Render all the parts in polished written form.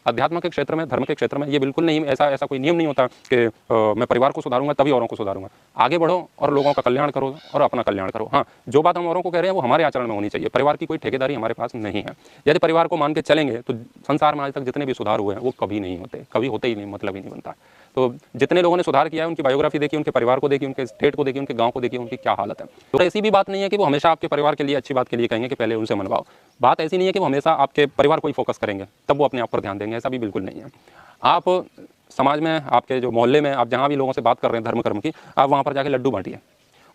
अध्यात्म के क्षेत्र में, धर्म के क्षेत्र में ये बिल्कुल नहीं, ऐसा कोई नियम नहीं होता कि मैं परिवार को सुधारूंगा तभी औरों को सुधारूंगा। आगे बढ़ो और लोगों का कल्याण करो और अपना कल्याण करो। हाँ, जो बात हम औरों को कह रहे हैं वो हमारे आचरण में होनी चाहिए। परिवार की कोई ठेकेदारी हमारे पास नहीं है। यदि परिवार को मान के चलेंगे तो संसार में आज तक जितने भी सुधार हुए हैं वो कभी नहीं होते, कभी होते ही नहीं, मतलब ही नहीं बनता। तो जितने लोगों ने सुधार किया है उनकी बायोग्राफी देखी, उनके परिवार को देखी, उनके स्टेट को देखी, उनके गांव को देखी, उनकी क्या हालत है। तो ऐसी भी बात नहीं है कि वो हमेशा आपके परिवार के लिए अच्छी बात के लिए कहेंगे कि पहले उनसे मनवाओ। बात ऐसी नहीं है कि वो हमेशा आपके परिवार को ही फोकस करेंगे तब वो अपने आप पर ध्यान देंगे, ऐसा भी बिल्कुल नहीं है। आप समाज में, आपके जो मोहल्ले में, आप जहाँ भी लोगों से बात कर रहे हैं धर्म कर्म की, आप वहाँ पर जाके लड्डू बांटिए।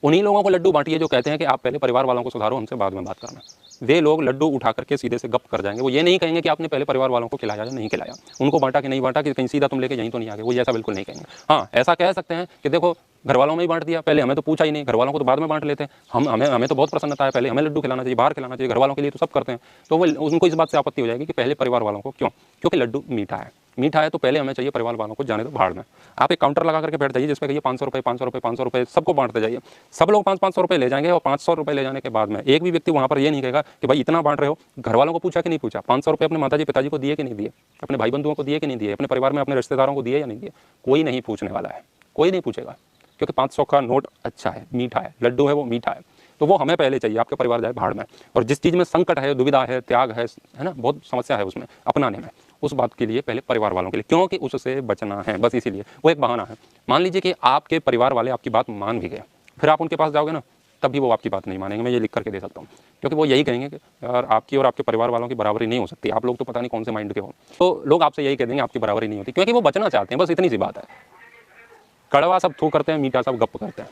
उन्हीं लोगों को लड्डू बांटिए जो कहते हैं कि आप पहले परिवार वालों को सुधारो, हमसे बाद में बात करना। वे लोग लड्डू उठा करके सीधे से गप कर जाएंगे। वो ये नहीं कहेंगे कि आपने पहले परिवार वालों को खिलाया या नहीं खिलाया, उनको बांटा कि नहीं बांटा, कि कहीं सीधा तुम लेके यहीं तो नहीं आ गए, वो ऐसा बिल्कुल नहीं कहेंगे। हाँ, ऐसा कह सकते हैं कि देखो घर वालों में ही बांट दिया, पहले हमें तो पूछा ही नहीं, घर वालों को तो बाद में बांट लेते हैं, हमें तो बहुत प्रसन्नता है, पहले हमें लड्डू खिलाना चाहिए, बाहर खिलाना चाहिए, घर वालों के लिए तो सब करते हैं। तो वो उनको इस बात से आपत्ति हो जाएगी कि पहले परिवार वालों को क्यों? क्योंकि लड्डू मीठा है, मीठा है तो पहले हमें चाहिए परिवार वालों को, जाने दो भाड़ में। आप एक काउंटर लगा करके बैठ जाइए जिसपे कहिए 500 रुपये 500 रुपये 500 रुपये, सबको बांटते जाइए। सब लोग 500 रुपये ले जाएंगे और 500 रुपये ले जाने के बाद में एक भी व्यक्ति वहाँ पर ये नहीं कहेगा कि भाई इतना बांट रहे हो, घर वालों को पूछा कि नहीं पूछा, 500 रुपये अपने माताजी पिताजी को दिए कि नहीं दिए, अपने भाई बंधुओं को दिए कि नहीं दिए, अपने परिवार में अपने रिश्तेदारों को दिए या नहीं दिए। कोई नहीं पूछने वाला है, कोई नहीं पूछेगा, क्योंकि 500 का नोट अच्छा है, मीठा है, लड्डू है वो मीठा है, तो वो हमें पहले चाहिए, आपके परिवार जाए भाड़ में। और जिस चीज़ में संकट है, दुविधा है, त्याग है ना, बहुत समस्या है उसमें अपनाने में, उस बात के लिए पहले परिवार वालों के लिए, क्योंकि उससे बचना है, बस इसीलिए। वो एक बहाना है। मान लीजिए कि आपके परिवार वाले आपकी बात मान भी गए, फिर आप उनके पास जाओगे ना, तब भी वो आपकी बात नहीं मानेंगे, मैं ये लिख करके दे सकता हूँ। क्योंकि वो यही कहेंगे कि यार आपकी और आपके परिवार वालों की बराबरी नहीं हो सकती, आप लोग तो पता नहीं कौन से माइंड के हो। तो लोग आपसे यही कह देंगे आपकी बराबरी नहीं होती, क्योंकि वो बचना चाहते हैं, बस इतनी सी बात है। कड़वा सब थू करते हैं, मीठा सब गप करते हैं।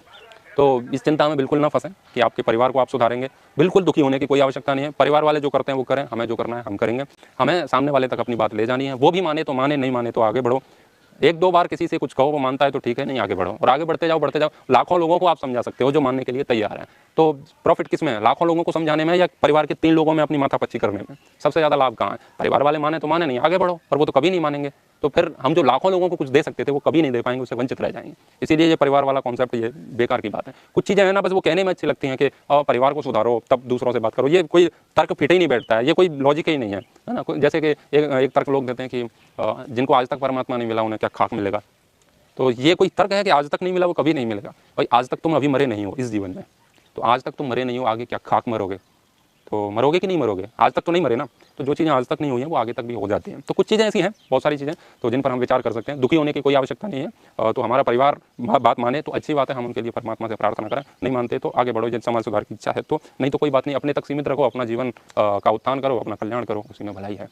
तो इस चिंता में बिल्कुल ना फंसें कि आपके परिवार को आप सुधारेंगे। बिल्कुल दुखी होने की कोई आवश्यकता नहीं है। परिवार वाले जो करते हैं वो करें, हमें जो करना है हम करेंगे। हमें सामने वाले तक अपनी बात ले जानी है, वो भी माने तो माने, नहीं माने तो आगे बढ़ो। एक दो बार किसी से कुछ कहो, वो मानता है तो ठीक है, नहीं आगे बढ़ो, और आगे बढ़ते जाओ बढ़ते जाओ। लाखों लोगों को आप समझा सकते हो जो मानने के लिए तैयार हैं। तो प्रॉफिट किस में है, लाखों लोगों को समझाने में या परिवार के 3 लोगों में अपनी माथापच्ची करने में? सबसे ज़्यादा लाभ कहाँ है? परिवार वाले माने तो माने, नहीं आगे बढ़ो, और वो तो कभी नहीं मानेंगे। तो फिर हम जो लाखों लोगों को कुछ दे सकते थे वो कभी नहीं दे पाएंगे, उससे वंचित रह जाएंगे। इसीलिए ये परिवार वाला कॉन्सेप्ट ये बेकार की बात है। कुछ चीज़ें हैं ना, बस वो कहने में अच्छी लगती हैं कि परिवार को सुधारो तब दूसरों से बात करो। ये कोई तर्क फिट ही नहीं बैठता है, ये कोई लॉजिक ही नहीं है ना। जैसे कि एक तर्क लोग देते हैं कि जिनको आज तक परमात्मा नहीं मिला उन्हें क्या खाक मिलेगा। तो ये कोई तर्क है कि आज तक नहीं मिला वो कभी नहीं मिलेगा? भाई आज तक तुम अभी मरे नहीं हो इस जीवन में, तो आज तक तुम मरे नहीं हो, आगे क्या खाक मरोगे? तो मरोगे कि नहीं मरोगे? आज तक तो नहीं मरे ना। तो जो चीज़ें आज तक नहीं हुई हैं वो आगे तक भी हो जाती हैं। तो कुछ चीज़ें ऐसी हैं, बहुत सारी चीज़ें, तो जिन पर हम विचार कर सकते हैं। दुखी होने की कोई आवश्यकता नहीं है। तो हमारा परिवार बात माने तो अच्छी बात है, हम उनके लिए परमात्मा से प्रार्थना करें। नहीं मानते तो आगे बढ़ो, जब समाज सुधार की इच्छा है तो, नहीं तो कोई बात नहीं, अपने तक सीमित रखो, अपना जीवन का उत्थान करो, अपना कल्याण करो, उसी में भलाई है।